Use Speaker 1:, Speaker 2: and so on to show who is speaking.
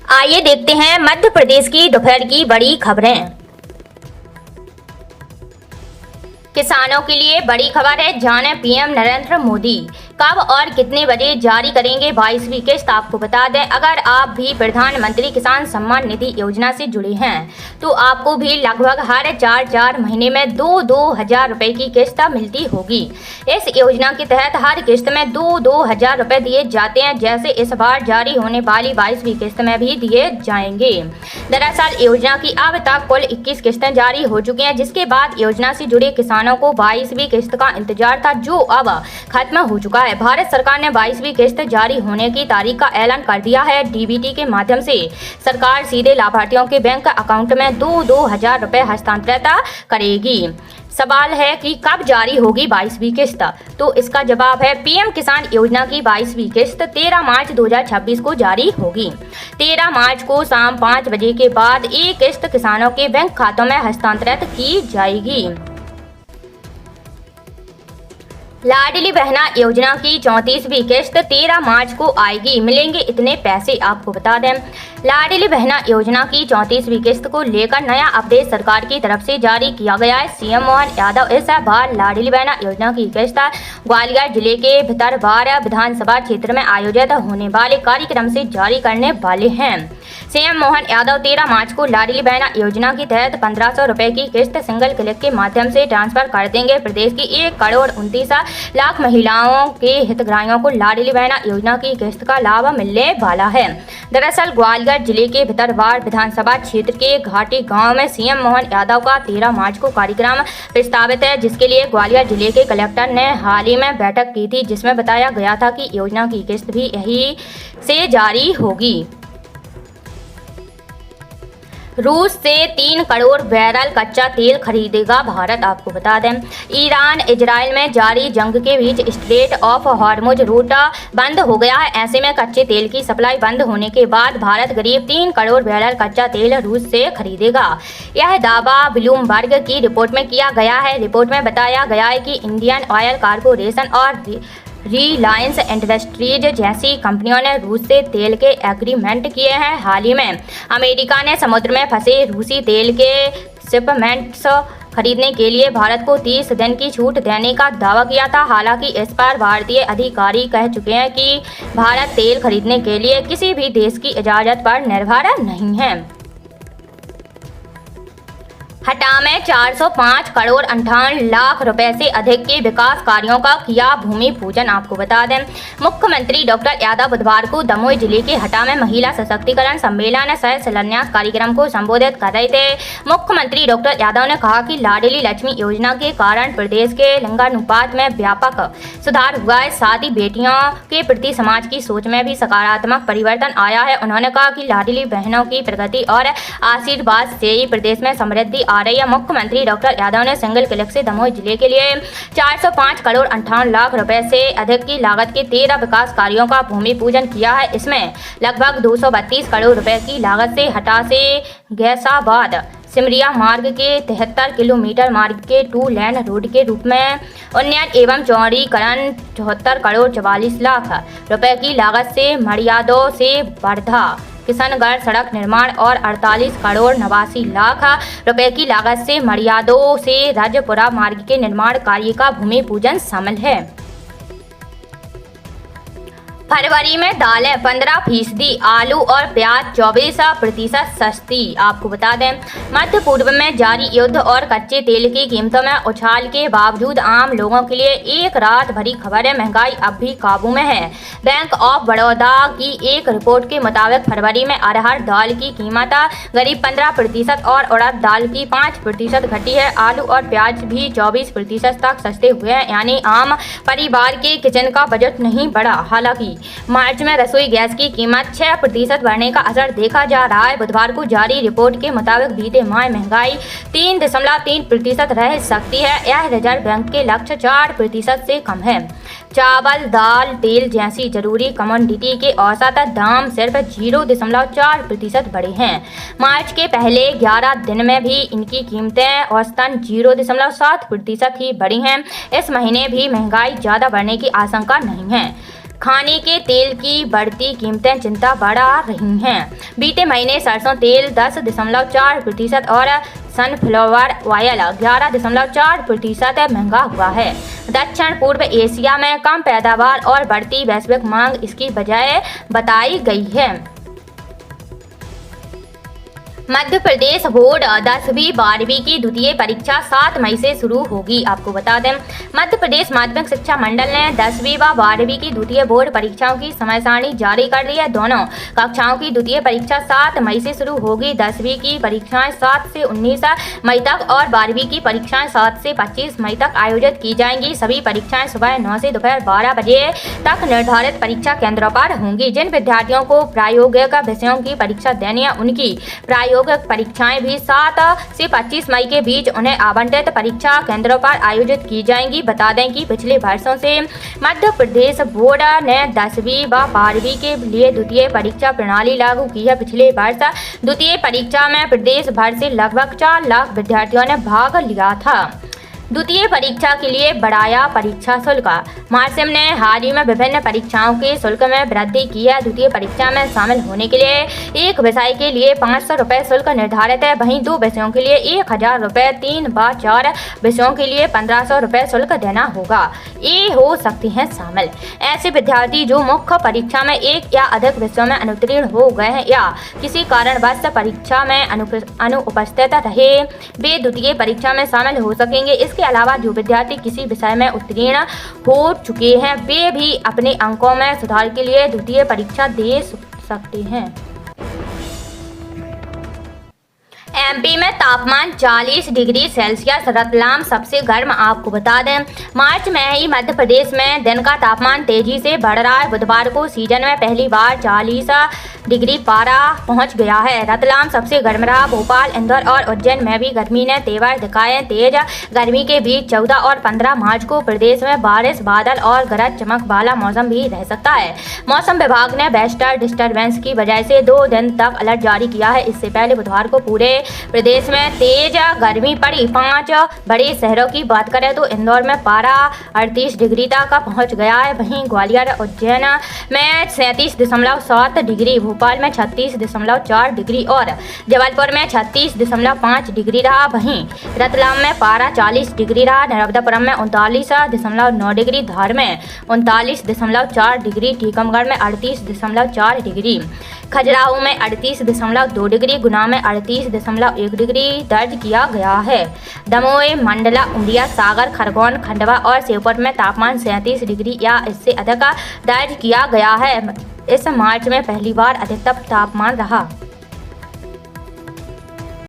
Speaker 1: आइए देखते हैं मध्य प्रदेश की दोपहर की बड़ी खबरें। किसानों के लिए बड़ी खबर है, जाने पीएम नरेंद्र मोदी कब और कितने बजे जारी करेंगे 22वीं किस्त। आपको बता दें, अगर आप भी प्रधानमंत्री किसान सम्मान निधि योजना से जुड़े हैं तो आपको भी लगभग हर 4 महीने में 2,000 रुपए की किस्त मिलती होगी। इस योजना के तहत हर किस्त में 2,000 रुपए दिए जाते हैं, जैसे इस बार जारी होने वाली 22वीं किस्त में भी दिए जाएंगे। दरअसल योजना की अब तक कुल 21 किस्तें जारी हो चुकी हैं, जिसके बाद योजना से जुड़े किसानों को 22वीं किस्त का इंतजार था, जो अब खत्म हो चुका है। भारत सरकार ने 22वीं किस्त जारी होने की तारीख का ऐलान कर दिया है। डीबीटी के माध्यम से सरकार सीधे लाभार्थियों के बैंक अकाउंट में 2,000 रुपए हस्तांतरित करेगी। सवाल है कि कब जारी होगी 22वीं किस्त, तो इसका जवाब है पीएम किसान योजना की 22वीं किस्त 13 मार्च 2026 को जारी होगी। 13 मार्च को शाम 5 बजे के बाद ये किस्त किसानों के बैंक खातों में हस्तांतरित की जाएगी। लाडली बहना योजना की 34वीं किस्त 13 मार्च को आएगी, मिलेंगे इतने पैसे। आपको बता दें, लाडली बहना योजना की 34वीं किस्त को लेकर नया अपडेट सरकार की तरफ से जारी किया गया है। सीएम मोहन यादव इस बार लाडली बहना योजना की किस्त ग्वालियर जिले के भितरवार विधानसभा क्षेत्र में आयोजित होने वाले कार्यक्रम से जारी करने वाले हैं। सीएम मोहन यादव 13 मार्च को लाडली बहना योजना के तहत 1,500 रुपए की किस्त सिंगल क्लिक के माध्यम से ट्रांसफर कर देंगे। प्रदेश की 1,29 लाख महिलाओं के हितग्राहियों को लाडली बहना योजना की किस्त का लाभ मिलने वाला है। दरअसल ग्वालियर जिले के भितरवार विधानसभा क्षेत्र के घाटी गांव में सीएम मोहन यादव का 13 मार्च को कार्यक्रम प्रस्तावित है, जिसके लिए ग्वालियर जिले के कलेक्टर ने हाल ही में बैठक की थी, जिसमें बताया गया था कि योजना की किस्त भी यही से जारी होगी। रूस से 3 करोड़ बैरल कच्चा तेल खरीदेगा भारत। आपको बता दें, ईरान इजराइल में जारी जंग के बीच स्ट्रेट ऑफ हॉर्मुज रूट बंद हो गया है। ऐसे में कच्चे तेल की सप्लाई बंद होने के बाद भारत करीब 3 करोड़ बैरल कच्चा तेल रूस से खरीदेगा। यह दावा ब्लूमबर्ग की रिपोर्ट में किया गया है। रिपोर्ट में बताया गया है कि इंडियन ऑयल कॉरपोरेशन और रिलायंस इंडस्ट्रीज जैसी कंपनियों ने रूस से तेल के एग्रीमेंट किए हैं। हाल ही में अमेरिका ने समुद्र में फंसे रूसी तेल के शिपमेंट्स खरीदने के लिए भारत को 30 दिन की छूट देने का दावा किया था। हालांकि इस पर भारतीय अधिकारी कह चुके हैं कि भारत तेल खरीदने के लिए किसी भी देश की इजाज़त पर निर्भर नहीं है। हटा में 405 करोड़ 58 लाख रुपए से अधिक के विकास कार्यों का किया भूमि पूजन। आपको बता दें, मुख्यमंत्री डॉक्टर यादव बुधवार को दमोह जिले के हटा में महिला सशक्तिकरण सम्मेलन सह शिलान्यास कार्यक्रम को संबोधित कर रहे थे। मुख्यमंत्री डॉक्टर यादव ने कहा कि लाडली लक्ष्मी योजना के कारण प्रदेश के लिंगानुपात में व्यापक सुधार हुआ है, साथ ही बेटियों के प्रति समाज की सोच में भी सकारात्मक परिवर्तन आया है। उन्होंने कहा कि लाडली बहनों की प्रगति और आशीर्वाद से ही प्रदेश में समृद्धि आ रही है। मुख्यमंत्री डॉक्टर यादव ने सिंगल क्लिक से दमोह जिले के लिए 405 करोड़ 58 लाख रुपए से अधिक की लागत के 13 विकास कार्यों का भूमि पूजन किया है। इसमें लगभग 232 करोड़ रुपए की लागत से हटा से गैसाबाद सिमरिया मार्ग के 73 किलोमीटर मार्ग के 2 लेन रोड के रूप में उन्नयन एवं चौड़ीकरण 74 करोड़ 44 लाख रुपए की लागत से मड़ियादो से वर्धा किशनगढ़ सड़क निर्माण और 48 करोड़ 89 लाख रुपए की लागत से मड़ियादो से राजपुरा मार्ग के निर्माण कार्य का भूमि पूजन शामिल है। फरवरी में दालें 15%, आलू और प्याज 24% सस्ती। आपको बता दें, मध्य पूर्व में जारी युद्ध और कच्चे तेल की कीमतों में उछाल के बावजूद आम लोगों के लिए एक रात भरी खबर है, महंगाई अब भी काबू में है। बैंक ऑफ बड़ौदा की एक रिपोर्ट के मुताबिक फरवरी में अरहर दाल की कीमत करीब 15% और उड़द दाल की 5% घटी है। आलू और प्याज भी 24% तक सस्ते हुए हैं, यानी आम परिवार के किचन का बजट नहीं बढ़ा। हालांकि मार्च में रसोई गैस की कीमत 6% बढ़ने का असर देखा जा रहा है। बुधवार को जारी रिपोर्ट के मुताबिक बीते माह महंगाई 3.3% रह सकती है। यह रिजर्व बैंक के लक्ष्य 4% से कम है। चावल, दाल, तेल जैसी जरूरी कमोडिटी के औसत दाम सिर्फ 0.4% बढ़े हैं। मार्च के पहले 11 दिन में भी इनकी कीमतें औसतन 0.7% ही बढ़ी हैं। इस महीने भी महंगाई ज़्यादा बढ़ने की आशंका नहीं है। खाने के तेल की बढ़ती कीमतें चिंता बढ़ा रही हैं। बीते महीने सरसों तेल 10.4% और सनफ्लावर ऑयल 11.4% महंगा हुआ है। दक्षिण पूर्व एशिया में कम पैदावार और बढ़ती वैश्विक मांग इसकी वजह बताई गई है। मध्य प्रदेश बोर्ड 10वीं 12वीं की द्वितीय परीक्षा 7 मई से शुरू होगी। आपको बता दें, मध्य प्रदेश माध्यमिक शिक्षा मंडल ने 10वीं व 12वीं की द्वितीय बोर्ड परीक्षाओं की समय सारणी जारी कर दी है। दोनों कक्षाओं की द्वितीय परीक्षा 7 मई से शुरू होगी। 10वीं की परीक्षाएं 7 से 19 मई तक और 12वीं की परीक्षाएं 7 से 25 मई तक आयोजित की जाएंगी। सभी परीक्षाएं सुबह 9 से दोपहर 12 बजे तक निर्धारित परीक्षा केंद्रों पर होंगी। जिन विद्यार्थियों को प्रायोगिक विषयों की परीक्षा देनी है, उनकी प्रायोगिक परीक्षाएं भी 7 से 25 मई के बीच उन्हें आवंटित परीक्षा केंद्रों पर आयोजित की जाएंगी। बता दें कि पिछले वर्षों से मध्य प्रदेश बोर्ड ने 10वीं व 12वीं के लिए द्वितीय परीक्षा प्रणाली लागू की है। पिछले वर्ष द्वितीय परीक्षा में प्रदेश भर से लगभग 4 लाख विद्यार्थियों ने भाग लिया था। द्वितीय परीक्षा के लिए बढ़ाया परीक्षा शुल्क। मार्सिम ने हाल ही में विभिन्न परीक्षाओं के शुल्क में वृद्धि की है। द्वितीय परीक्षा में शामिल होने के लिए एक विषय के लिए 500 रुपये शुल्क निर्धारित है। वहीं 2 विषयों के लिए 1000 रुपये, 3 व 4 विषयों के लिए 1500 रुपये शुल्क देना होगा। ये हो सकते हैं शामिल ऐसे विद्यार्थी जो मुख्य परीक्षा में एक या अधिक विषयों में अनुत्तीर्ण हो गए हैं या किसी कारणवश परीक्षा में अनुपस्थित रहे, वे द्वितीय परीक्षा में शामिल हो सकेंगे। इसके अलावा जो विद्यार्थी किसी विषय में उत्तीर्ण हो चुके हैं, वे भी अपने अंकों में सुधार के लिए द्वितीय परीक्षा दे सकते हैं। एमपी में तापमान 40 डिग्री सेल्सियस, रतलाम सबसे गर्म। आपको बता दें, मार्च में ही मध्य प्रदेश में दिन का तापमान तेजी से बढ़ रहा है। बुधवार को सीजन में पहली बार 40 डिग्री पारा पहुंच गया है। रतलाम सबसे गर्म रहा। भोपाल, इंदौर और उज्जैन में भी गर्मी ने तेवर दिखाए। तेज गर्मी के बीच 14 और 15 मार्च को प्रदेश में बारिश, बादल और गरज चमक वाला मौसम भी रह सकता है। मौसम विभाग ने वेस्टर्न डिस्टर्बेंस की वजह से 2 दिन तक अलर्ट जारी किया है। इससे पहले बुधवार को पूरे प्रदेश में तेज गर्मी पड़ी। 5 बड़े शहरों की बात करें तो इंदौर में पारा 38 डिग्री तक पहुंच गया है। वहीं ग्वालियर, उज्जैन में 37.7 डिग्री, भोपाल में 36.4 डिग्री और जबलपुर में 36.5 डिग्री रहा। वहीं रतलाम में पारा 40 डिग्री रहा। नर्मदापुरम में 39.9 डिग्री, धार में 39.4 डिग्री, टीकमगढ़ में 38.4 डिग्री, खजुराहो में 38.2 डिग्री, गुना में 38.1 डिग्री दर्ज किया गया है। दमोह, मंडला, उमरिया, सागर, खरगोन, खंडवा और श्योपुर में तापमान 37 डिग्री या इससे अधिक दर्ज किया गया है। इस मार्च में पहली बार अधिकतम तापमान रहा।